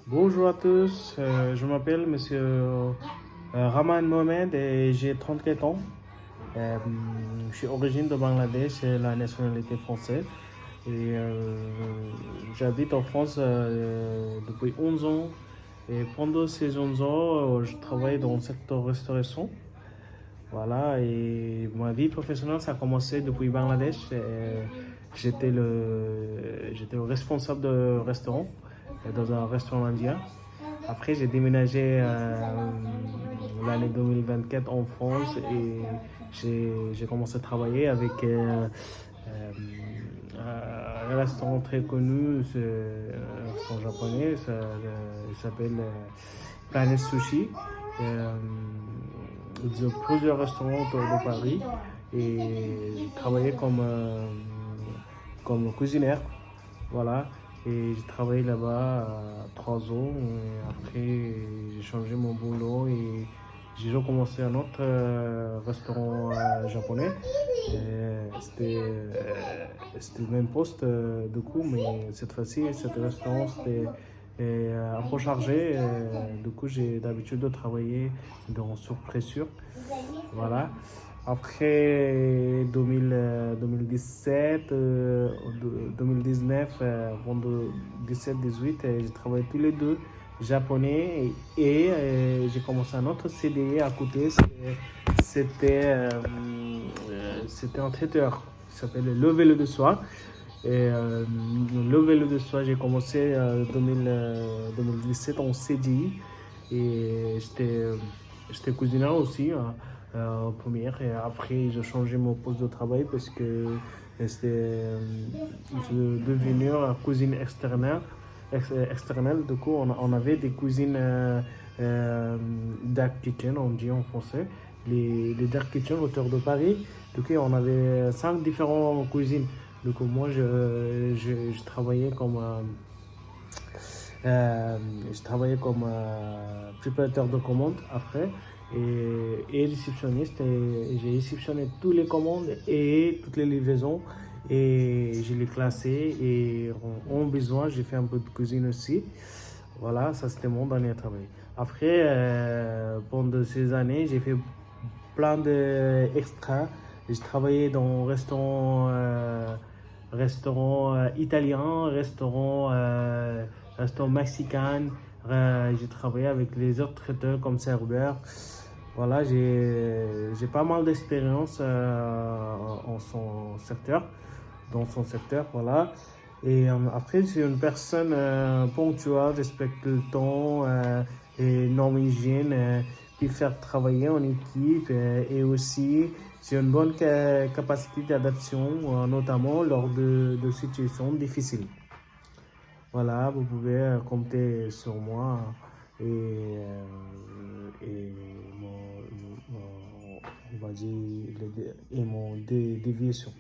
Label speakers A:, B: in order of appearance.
A: Bonjour à tous, je m'appelle Monsieur Raman Mohamed et j'ai 34 ans. Euh, je suis origine de Bangladesh et la nationalité française. Et j'habite en France depuis 11 ans. Et pendant ces 11 ans, je travaille dans le secteur restauration. Voilà, et ma vie professionnelle, ça a commencé depuis Bangladesh. J'étais le responsable de restaurant dans un restaurant indien. Après, j'ai déménagé l'année 2024 en France et j'ai commencé à travailler avec un restaurant très connu, c'est un restaurant japonais, il s'appelle Planet Sushi. Ils ont plusieurs restaurants autour de Paris et j'ai travaillé comme cuisinière. Voilà. Et j'ai travaillé là-bas 3 ans. Et après, j'ai changé mon boulot et j'ai recommencé un autre restaurant japonais. C'était le même poste du coup, mais cette fois-ci, cet restaurant, c'était un peu chargé. Du coup, j'ai l'habitude de travailler dans surpression. Voilà. Après 2017, 2019, vendredi 17-18, j'ai travaillé tous les deux japonais et j'ai commencé un autre CDI à côté. C'était c'était un traiteur qui s'appelle Le Vélo de Soie. Et Le Vélo de Soie, j'ai commencé en 2017 en CDI et j'étais cuisinier aussi. En première et après j'ai changé mon poste de travail parce que je devenu cuisine externe. Du coup on avait des cuisines dark kitchen, on dit en français, les dark kitchen autour de Paris. Du coup on avait 5 différentes cuisines. Du coup moi je travaillais comme je travaillais comme préparateur de commandes après et réceptionniste. Et j'ai réceptionné toutes les commandes et toutes les livraisons et je les classées. Et en besoin, j'ai fait un peu de cuisine aussi. Voilà, ça c'était mon dernier travail. Après, pendant ces années, j'ai fait plein d'extras. J'ai travaillé dans un restaurant italien, restaurant mexicain. J'ai travaillé avec les autres traiteurs comme serveur. Voilà, j'ai pas mal d'expérience dans son secteur, voilà. Et après, je suis une personne ponctuelle, respecte le temps et normes hygiène, puis faire travailler en équipe et aussi j'ai une bonne capacité d'adaptation, notamment lors de situations difficiles. Voilà, vous pouvez compter sur moi et mon, on va dire, et mon déviation.